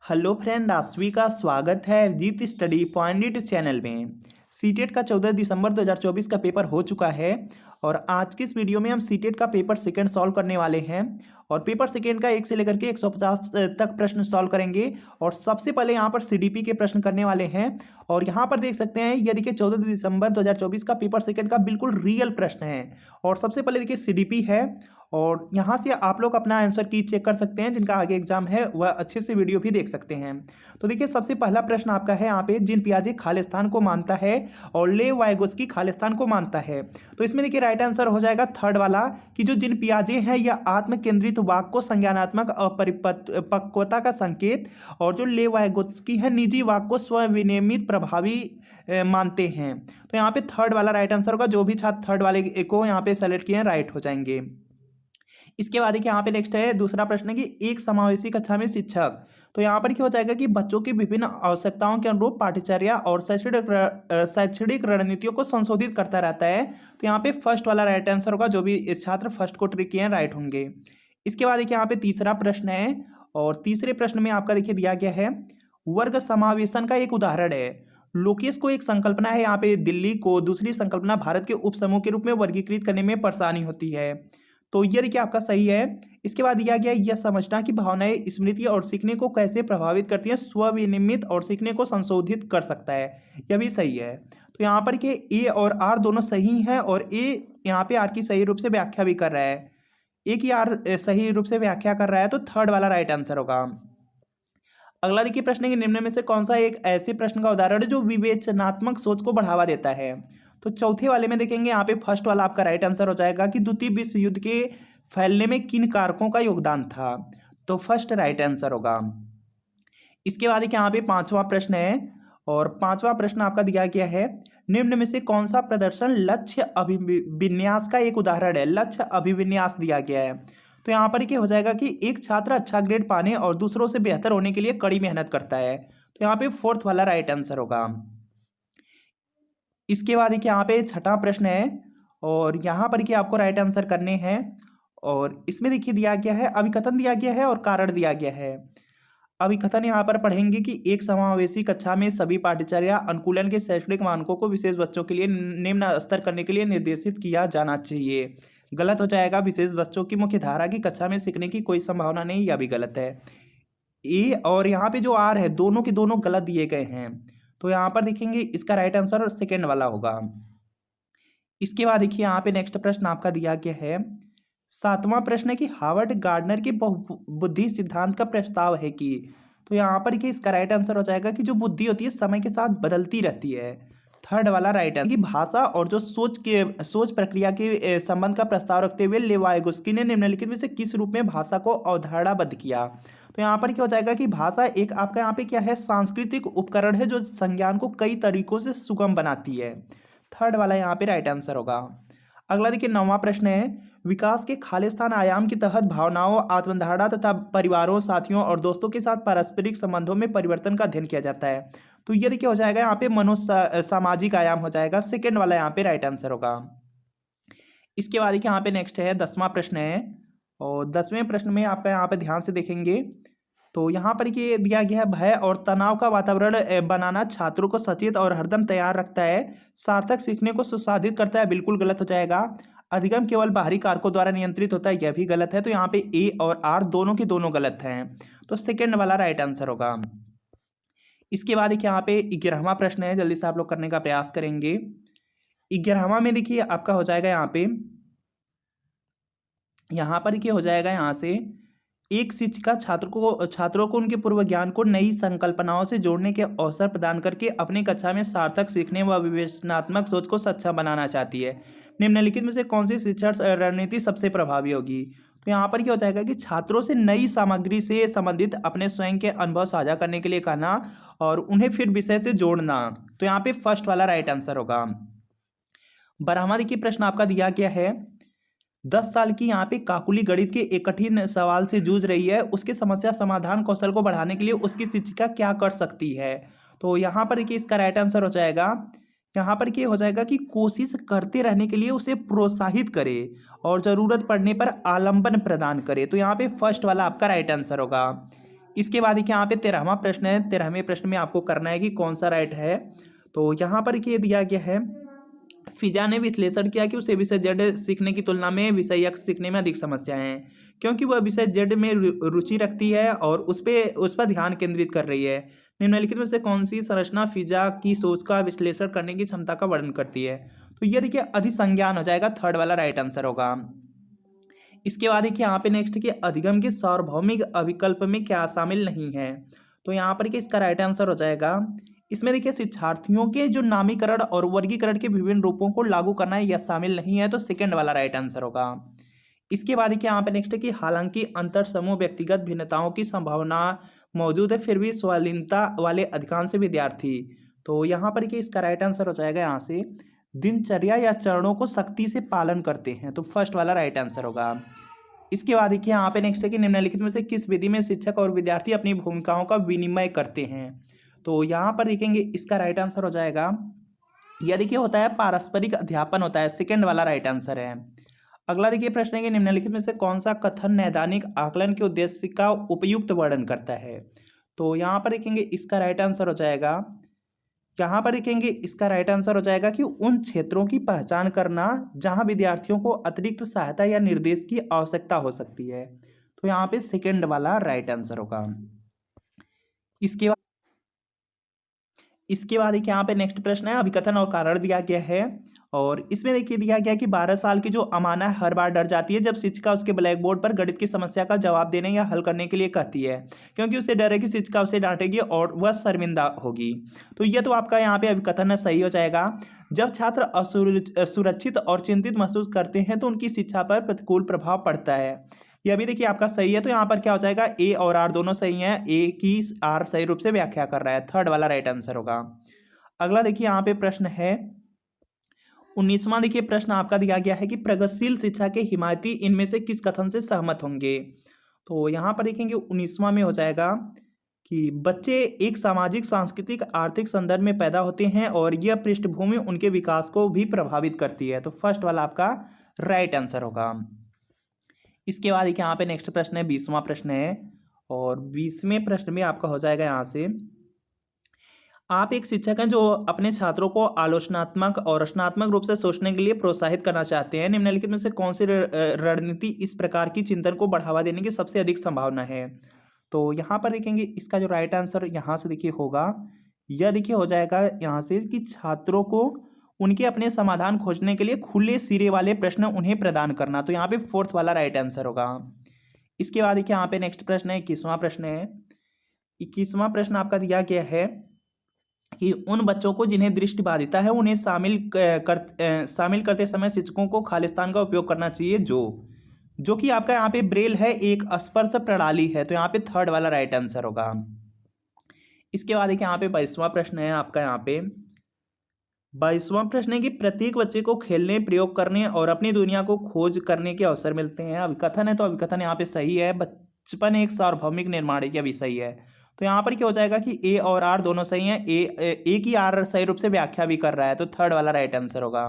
Hello friend, आप सभी का स्वागत है जीत स्टडी पॉइंट चैनल में। सीटेट का 14 दिसंबर 2024 का पेपर हो चुका है और आज की इस वीडियो में हम सीटेट का पेपर सेकंड सॉल्व करने वाले हैं। और पेपर सेकंड का 1 से लेकर के 150 तक प्रश्न सॉल्व करेंगे। और सबसे पहले यहाँ पर सीडीपी के प्रश्न करने वाले हैं। और यहाँ पर देख सकते हैं, ये देखिए 14 दिसंबर 2024 का पेपर सेकंड का बिल्कुल रियल प्रश्न है। और सबसे पहले देखिए सीडीपी है और यहाँ से आप लोग अपना आंसर की चेक कर सकते हैं। जिनका आगे एग्जाम है वह अच्छे से वीडियो भी देख सकते हैं। तो देखिए सबसे पहला प्रश्न आपका है यहाँ पे, जिन पियाजे खालिस्तान को मानता है और ले वाइगोस्की खालिस्तान को मानता है। तो इसमें देखिए राइट आंसर हो जाएगा थर्ड वाला कि जो जिन पियाजे हैं यह आत्म केंद्रित वाक को संज्ञानात्मक अपरिपक्वता का संकेत और जो ले वाइगोस्की है निजी वाक को स्वविनियमित प्रभावी मानते हैं। तो यहाँ पे थर्ड वाला राइट आंसर होगा। जो भी छात्र थर्ड वाले को यहाँ पे सेलेक्ट किए हैं राइट हो जाएंगे। इसके बाद देखिए यहाँ पे नेक्स्ट है दूसरा प्रश्न है कि एक समावेशी कक्षा में शिक्षक। तो यहाँ पर क्या हो जाएगा कि बच्चों की विभिन्न आवश्यकताओं के अनुरूप पाठ्यचर्या और शैक्षणिक रणनीतियों को संशोधित करता रहता है। तो यहाँ पे फर्स्ट वाला राइट आंसर होगा। जो भी इस छात्र फर्स्ट को ट्रिक किए हैं राइट होंगे। इसके बाद देखिए यहाँ पे तीसरा प्रश्न है और तीसरे प्रश्न में आपका देखिए दिया गया है वर्ग समावेशन का एक उदाहरण है। लोकेश को एक संकल्पना है यहाँ पे दिल्ली को दूसरी संकल्पना भारत के उपसमूह के रूप में वर्गीकृत करने में परेशानी होती है। तो ये देखिए आपका सही है। इसके बाद दिया गया यह समझना कि भावनाएं स्मृति और सीखने को कैसे प्रभावित करती हैं, स्वविनियमित और सीखने को संशोधित कर सकता है, यह भी सही है। तो यहाँ पर के ए और आर दोनों सही हैं और ए यहाँ पे आर की सही रूप से व्याख्या भी कर रहा है। ए की आर सही रूप से व्याख्या कर रहा है, तो थर्ड वाला राइट आंसर होगा। अगला देखिए प्रश्न है कि निम्न में से कौन सा एक ऐसे प्रश्न का उदाहरण है जो विवेचनात्मक सोच को बढ़ावा देता है। तो चौथे वाले में देखेंगे यहाँ पे फर्स्ट वाला आपका राइट आंसर हो जाएगा कि द्वितीय विश्व युद्ध के फैलने में किन कारकों का योगदान था। तो फर्स्ट राइट आंसर होगा। इसके बाद एक यहाँ पे पांचवा प्रश्न है और पांचवा प्रश्न आपका दिया गया है निम्न में से कौन सा प्रदर्शन लक्ष्य अभिविन्यास का एक उदाहरण है। लक्ष्य अभिविन्यास दिया गया है। तो यहाँ पर क्या हो जाएगा कि एक छात्र अच्छा ग्रेड पाने और दूसरों से बेहतर होने के लिए कड़ी मेहनत करता है। तो यहाँ पे फोर्थ वाला राइट आंसर होगा। इसके बाद देखिए यहाँ पे छठा प्रश्न है और यहाँ पर कि आपको राइट आंसर करने हैं। और इसमें देखिए दिया गया है अभिकथन दिया गया है और कारण दिया गया है। अभिकथन यहाँ पर पढ़ेंगे कि एक समावेशी कक्षा में सभी पाठ्यचर्या अनुकूलन के शैक्षणिक मानकों को विशेष बच्चों के लिए निम्न स्तर करने के लिए निर्देशित किया जाना चाहिए। गलत हो जाएगा। विशेष बच्चों की मुख्य धारा की कक्षा में सीखने की कोई संभावना नहीं, यह भी गलत है। ए और यहाँ पे जो आर है दोनों के दोनों गलत दिए गए हैं। तो यहाँ पर देखेंगे इसका राइट आंसर सेकेंड वाला होगा। इसके बाद देखिए यहाँ पे नेक्स्ट प्रश्न आपका दिया गया है सातवां प्रश्न है कि हार्वर्ड गार्डनर के बहुबुद्धि सिद्धांत का प्रस्ताव है कि। तो यहाँ पर कि इसका राइट आंसर हो जाएगा कि जो बुद्धि होती है समय के साथ बदलती रहती है। थर्ड वाला राइट आंसर कि भाषा और जो सोच प्रक्रिया के संबंध का प्रस्ताव रखते हुए लेवाइगोस्की ने निम्नलिखित में से किस रूप में भाषा को अवधारणाबद्ध किया। तो यहाँ पर क्या हो जाएगा कि भाषा एक आपका यहाँ पे क्या है सांस्कृतिक उपकरण है जो संज्ञान को कई तरीकों से सुगम बनाती है। थर्ड वाला यहाँ पे राइट आंसर होगा। अगला देखिए नौवां प्रश्न है विकास के खालिस्तान आयाम के तहत भावनाओं आत्मधारणा तथा परिवारों साथियों और दोस्तों के साथ पारस्परिक संबंधों में परिवर्तन का अध्ययन किया जाता है। तो ये देखिए हो जाएगा यहाँ पे सामाजिक आयाम हो जाएगा। सेकेंड वाला यहाँ पे राइट आंसर होगा। इसके बाद देखिए यहाँ पे नेक्स्ट है 10वां प्रश्न है और 10वें प्रश्न में आपका यहाँ पे ध्यान से देखेंगे तो यहाँ पर ये दिया गया है भय और तनाव का वातावरण बनाना छात्रों को सचेत और हरदम तैयार रखता है, सार्थक सीखने को सुसाधित करता है, बिल्कुल गलत हो जाएगा। अधिगम केवल बाहरी कारकों द्वारा नियंत्रित होता है, यह भी गलत है। तो यहाँ पे ए और आर दोनों के दोनों गलत हैं। तो सेकेंड वाला राइट आंसर होगा। इसके बाद एक यहाँ पे 11वां प्रश्न है, जल्दी से आप लोग करने का प्रयास करेंगे। 11वां में देखिए आपका हो जाएगा यहाँ पर क्या हो जाएगा यहाँ से एक शिक्षिका छात्रों को उनके पूर्व ज्ञान को नई संकल्पनाओं से जोड़ने के अवसर प्रदान करके अपनी कक्षा में सार्थक सीखने व विवेचनात्मक सोच को सक्षम बनाना चाहती है। निम्नलिखित में से कौन सी शिक्षण रणनीति सबसे प्रभावी होगी। तो यहाँ पर क्या हो जाएगा कि छात्रों से नई सामग्री से संबंधित अपने स्वयं के अनुभव साझा करने के लिए कहना और उन्हें फिर विषय से जोड़ना। तो यहाँ पे फर्स्ट वाला राइट आंसर होगा। 12वां देखिए प्रश्न आपका दिया गया है 10 साल की यहाँ पे काकुली गणित के एक कठिन सवाल से जूझ रही है, उसके समस्या समाधान कौशल को बढ़ाने के लिए उसकी शिक्षिका क्या कर सकती है। तो यहाँ पर देखिए इसका राइट आंसर हो जाएगा। यहाँ पर क्या हो जाएगा कि कोशिश करते रहने के लिए उसे प्रोत्साहित करे और जरूरत पड़ने पर आलंबन प्रदान करे। तो यहाँ पे फर्स्ट वाला आपका राइट आंसर होगा। इसके बाद देखिए यहाँ पे 13वां प्रश्न है। 13वें प्रश्न में आपको करना है कि कौन सा राइट है। तो यहाँ पर ये दिया गया है, फिजा ने विश्लेषण किया कि उसे विषय जेड सीखने की तुलना में विषय एक्स सीखने में अधिक समस्याएं हैं, क्योंकि वह विषय जेड में रुचि रखती है और उस पर ध्यान केंद्रित कर रही है। निम्नलिखित में से कौन सी संरचना फिजा की सोच का विश्लेषण करने की क्षमता का वर्णन करती है। तो ये देखिए अधिसंज्ञान हो जाएगा, थर्ड वाला राइट आंसर होगा। इसके बाद देखिए यहाँ पे नेक्स्ट कि अधिगम के सार्वभौमिक अविकल्प में क्या शामिल नहीं है। तो यहाँ पर इसका राइट आंसर हो जाएगा, इसमें देखिए शिक्षार्थियों के जो नामीकरण और वर्गीकरण के विभिन्न रूपों को लागू करना है, यह शामिल नहीं है। तो सेकंड वाला राइट आंसर होगा। इसके बाद देखिए यहाँ पे नेक्स्ट है कि हालांकि अंतर समूह व्यक्तिगत भिन्नताओं की संभावना मौजूद है, फिर भी स्वाधीनता वाले अधिकांश विद्यार्थी। तो यहाँ पर इसका राइट आंसर हो जाएगा यहाँ से दिनचर्या या चरणों को सख्ती से पालन करते हैं। तो फर्स्ट वाला राइट आंसर होगा। इसके बाद देखिए यहाँ पे नेक्स्ट है कि निम्नलिखित में से किस विधि में शिक्षक और विद्यार्थी अपनी भूमिकाओं का विनिमय करते हैं। तो यहाँ पर देखेंगे इसका राइट आंसर हो जाएगा, यह देखिए होता है पारस्परिक अध्यापन होता है, सेकंड वाला राइट आंसर है। अगला देखिए प्रश्न है कि निम्नलिखित में से कौन सा कथन नैदानिक आकलन के उद्देश्य का उपयुक्त वर्णन करता है। तो यहाँ पर देखेंगे इसका राइट आंसर हो जाएगा, यहाँ पर देखेंगे इसका राइट आंसर हो जाएगा कि उन क्षेत्रों की पहचान करना जहां विद्यार्थियों को अतिरिक्त सहायता या निर्देश की आवश्यकता हो सकती है। तो यहाँ पे सेकंड वाला राइट आंसर होगा। इसके बाद देखिए यहाँ पे नेक्स्ट प्रश्न है, अभिकथन और कारण दिया गया है और इसमें देखिए दिया गया कि 12 साल की जो अमाना हर बार डर जाती है जब शिक्षिका उसके ब्लैक बोर्ड पर गणित की समस्या का जवाब देने या हल करने के लिए कहती है, क्योंकि उसे डर है कि शिक्षिका उसे डांटेगी और वह शर्मिंदा होगी। तो यह तो आपका यहाँ पे अभिकथन सही हो जाएगा। जब छात्र असुरक्षित और चिंतित महसूस करते हैं तो उनकी शिक्षा पर प्रतिकूल प्रभाव पड़ता है। यह भी देखिए आपका सही है। तो यहाँ पर क्या हो जाएगा, ए और आर दोनों सही हैं, ए की आर सही रूप से व्याख्या कर रहा है, थर्ड वाला राइट आंसर होगा। अगला देखिए यहाँ पे प्रश्न है 19वां। देखिए प्रश्न आपका दिया गया है कि प्रगतिशील शिक्षा के हिमायती इनमें से किस कथन से सहमत होंगे। तो यहाँ पर देखेंगे 19वां में हो जाएगा कि बच्चे एक सामाजिक सांस्कृतिक आर्थिक संदर्भ में पैदा होते हैं और यह पृष्ठभूमि उनके विकास को भी प्रभावित करती है। तो फर्स्ट वाला आपका राइट आंसर होगा। इसके बाद यहाँ पे नेक्स्ट प्रश्न है 20वां प्रश्न है और 20वें प्रश्न में आपका हो जाएगा यहाँ से, आप एक शिक्षक हैं जो अपने छात्रों को आलोचनात्मक और रचनात्मक रूप से सोचने के लिए प्रोत्साहित करना चाहते हैं। निम्नलिखित में से कौन सी रणनीति इस प्रकार की चिंतन को बढ़ावा देने की सबसे अधिक संभावना है। तो यहाँ पर देखेंगे इसका जो राइट आंसर यहाँ से देखिए होगा, यह देखिए हो जाएगा यहाँ से कि छात्रों को उनके अपने समाधान खोजने के लिए खुले सिरे वाले प्रश्न उन्हें प्रदान करना। तो यहाँ पे फोर्थ वाला राइट आंसर होगा। इसके बाद देखिए यहाँ पे नेक्स्ट प्रश्न है 21वां प्रश्न है। 21वां प्रश्न आपका दिया गया है कि उन बच्चों को जिन्हें दृष्टि बाधिता है उन्हें शामिल करते समय शिक्षकों को खालिस्तान का उपयोग करना चाहिए, जो कि आपका यहाँ पे ब्रेल है, एक स्पर्श प्रणाली है। तो यहाँ पे थर्ड वाला राइट आंसर होगा। इसके बाद देखिए यहाँ पे 22वां प्रश्न है आपका, यहाँ पे 22वां प्रश्न है कि प्रत्येक बच्चे को खेलने, प्रयोग करने और अपनी दुनिया को खोज करने के अवसर मिलते हैं। अभिकथन है तो अभिकथन यहाँ पे सही है, बचपन एक सार्वभौमिक निर्माण का भी सही है। तो यहाँ पर क्या हो जाएगा कि ए और आर दोनों सही हैं, ए की आर सही रूप से व्याख्या भी कर रहा है। तो थर्ड वाला राइट आंसर होगा।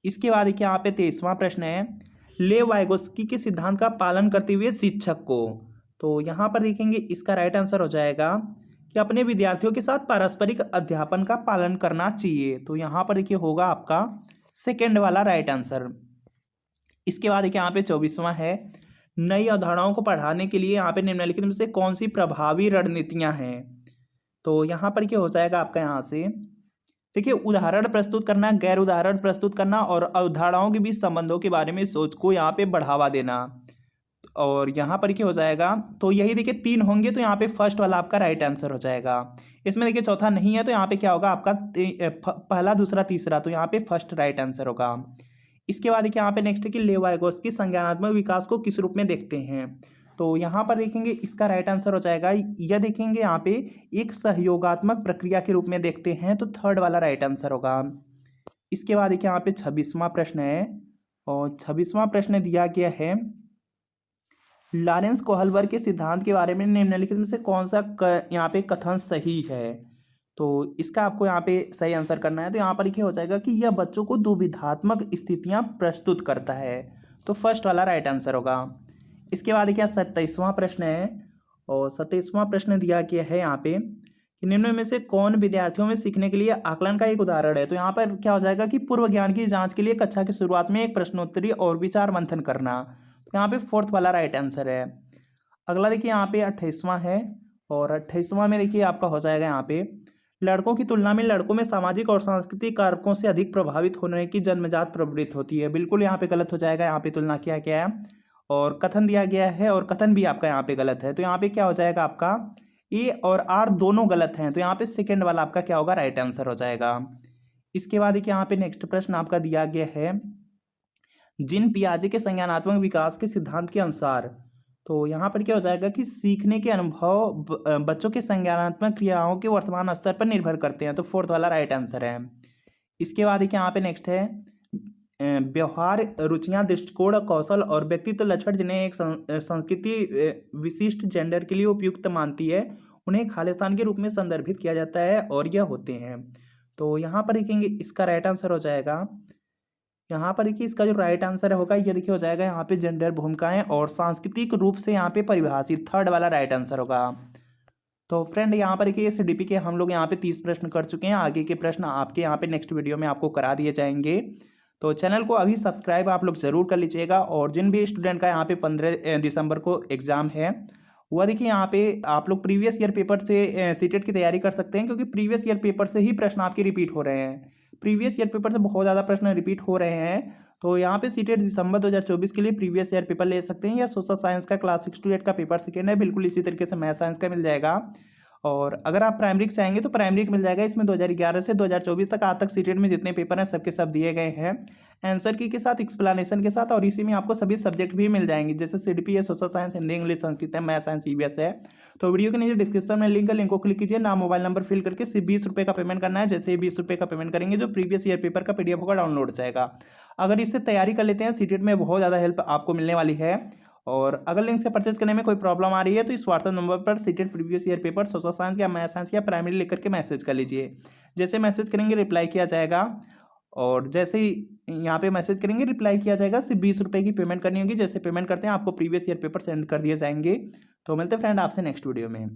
इसके बाद देखिए यहाँ पे 23वां प्रश्न है, लेव वाइगोस्की के सिद्धांत का पालन करते हुए शिक्षक को। तो यहाँ पर देखेंगे इसका राइट आंसर हो जाएगा कि अपने विद्यार्थियों के साथ पारस्परिक अध्यापन का पालन करना चाहिए। तो यहाँ पर देखिए होगा आपका सेकेंड वाला राइट आंसर। इसके बाद देखिए यहाँ पे 24वां है, नई अवधारणाओं को पढ़ाने के लिए यहाँ पे निम्नलिखित में से कौन सी प्रभावी रणनीतियाँ हैं। तो यहाँ पर क्या हो जाएगा आपका, यहाँ से देखिए उदाहरण प्रस्तुत करना, गैर उदाहरण प्रस्तुत करना और अवधारणाओं के बीच संबंधों के बारे में सोच को यहाँ पे बढ़ावा देना। और यहाँ पर क्या हो जाएगा, तो यही देखिए 3 होंगे। तो यहाँ पे फर्स्ट वाला आपका राइट आंसर हो जाएगा। इसमें देखिए चौथा नहीं है, तो यहाँ पे क्या होगा आपका पहला, दूसरा, तीसरा। तो यहाँ पे फर्स्ट राइट आंसर होगा। इसके बाद देखिए यहाँ पे नेक्स्ट है कि लेव वाइगोस्की संज्ञानात्मक विकास को किस रूप में देखते हैं। तो यहाँ पर देखेंगे इसका राइट आंसर हो जाएगा, यह देखेंगे यहाँ पे एक सहयोगात्मक प्रक्रिया के रूप में देखते हैं। तो थर्ड वाला राइट आंसर होगा। इसके बाद देखिए यहाँ पे 26वां प्रश्न है और 26वां प्रश्न दिया गया है, लॉरेंस कोहलबर्ग के सिद्धांत के बारे में निम्नलिखित में से कौन सा यहाँ पे कथन सही है। तो इसका आपको यहाँ पे सही आंसर करना है। तो यहाँ पर क्या हो जाएगा कि यह बच्चों को दुविधात्मक स्थितियाँ प्रस्तुत करता है। तो फर्स्ट वाला राइट आंसर होगा। इसके बाद क्या 27वां प्रश्न है और 27वां प्रश्न दिया गया है यहाँ पे कि निम्न में से कौन विद्यार्थियों में सीखने के लिए आकलन का एक उदाहरण है। तो यहाँ पर क्या हो जाएगा कि पूर्व ज्ञान की जांच के लिए कक्षा की शुरुआत में एक प्रश्नोत्तरी और विचार मंथन करना। तो यहाँ पे फोर्थ वाला राइट आंसर है। अगला देखिए यहाँ पे 28वां है, और 28वां में देखिए आपका हो जाएगा यहाँ पे लड़कों की तुलना में लड़कों में सामाजिक और सांस्कृतिक कारकों से अधिक प्रभावित होने की जन्मजात प्रवृत्ति होती है। बिल्कुल यहाँ पे गलत हो जाएगा, यहाँ पे तुलना किया गया है और कथन दिया गया है, और कथन भी आपका यहाँ पे गलत है। तो यहाँ पे क्या हो जाएगा, आपका ए और आर दोनों गलत हैं। तो यहाँ पे सेकेंड वाला आपका क्या होगा, राइट आंसर हो जाएगा। इसके बाद देखिए यहाँ पे नेक्स्ट प्रश्न आपका दिया गया है जिन पियाजे के संज्ञानात्मक विकास के सिद्धांत के अनुसार। तो यहाँ पर क्या हो जाएगा कि सीखने के अनुभव बच्चों के संज्ञानात्मक क्रियाओं के वर्तमान स्तर पर निर्भर करते हैं। तो फोर्थ वाला राइट आंसर है। इसके बाद देखिए यहाँ पे नेक्स्ट है व्यवहार, रुचियां, दृष्टिकोण, कौशल और व्यक्तित्व लक्षण जिन्हें एक संस्कृति विशिष्ट जेंडर के लिए उपयुक्त मानती है उन्हें खालिस्तान के रूप में संदर्भित किया जाता है और यह होते हैं। तो यहाँ पर देखेंगे इसका राइट आंसर हो जाएगा, यहाँ पर देखिए इसका जो राइट आंसर होगा ये देखिए हो जाएगा यहाँ पे जेंडर भूमिकाएं और सांस्कृतिक रूप से यहाँ पे परिभाषित, थर्ड वाला राइट आंसर होगा। तो फ्रेंड यहाँ पर देखिए एसडीपी के हम लोग यहाँ पे 30 प्रश्न कर चुके हैं। आगे के प्रश्न आपके यहाँ पे नेक्स्ट वीडियो में आपको करा दिए जाएंगे। तो चैनल को अभी सब्सक्राइब आप लोग जरूर कर लीजिएगा। और जिन भी स्टूडेंट का यहाँ पे 15 दिसंबर को एग्जाम है वह देखिए यहाँ पे आप लोग प्रीवियस ईयर पेपर से सीटेट की तैयारी कर सकते हैं, क्योंकि प्रीवियस ईयर पेपर से ही प्रश्न आपके रिपीट हो रहे हैं। प्रीवियस ईयर पेपर से बहुत ज़्यादा प्रश्न रिपीट हो रहे हैं। तो यहाँ पे सीटेट दिसंबर 2024 के लिए प्रीवियस ईयर पेपर ले सकते हैं, या सोशल साइंस का क्लास 6 to 8 का पेपर सेकेंड है, बिल्कुल इसी तरीके से मैथ साइंस का मिल जाएगा। और अगर आप प्राइमरी चाहेंगे तो प्राइमरी का मिल जाएगा। इसमें 2011 से 2024 तक आज तक सीटेट में जितने पेपर हैं सबके सब दिए गए हैं आंसर की के साथ, एक्सप्लेनेशन के साथ, और इसी में आपको सभी सब्जेक्ट भी मिल जाएंगे, जैसे सीडीपी है, social science, Hindi, English, Sanskrit है, मैथ साइंस, ईवीएस है। तो वीडियो के नीचे डिस्क्रिप्शन में लिंक है, लिंक को क्लिक कीजिए, नाम मोबाइल नंबर फिल करके सिर्फ 20 रुपये का पेमेंट करना है। जैसे ही 20 रुपये का पेमेंट करेंगे जो प्रीवियस ईयर पेपर का पीडीएफ होगा डाउनलोड हो जाएगा। अगर इससे तैयारी कर लेते हैं सीटेट में बहुत ज़्यादा हेल्प आपको मिलने वाली है। और अगर लिंक से परचेज करने में कोई प्रॉब्लम आ रही है तो इस व्हाट्सएप नंबर पर CTET previous year paper social science या मैथ साइंस या प्राइमरी लिख करके मैसेज कर लीजिए। जैसे मैसेज करेंगे रिप्लाई किया जाएगा, और जैसे ही यहाँ पे मैसेज करेंगे रिप्लाई किया जाएगा। सिर्फ 20 रुपये की पेमेंट करनी होगी। जैसे पेमेंट करते हैं आपको प्रीवियस ईयर पेपर सेंड कर दिए जाएंगे। तो मिलते हैं फ्रेंड आपसे नेक्स्ट वीडियो में।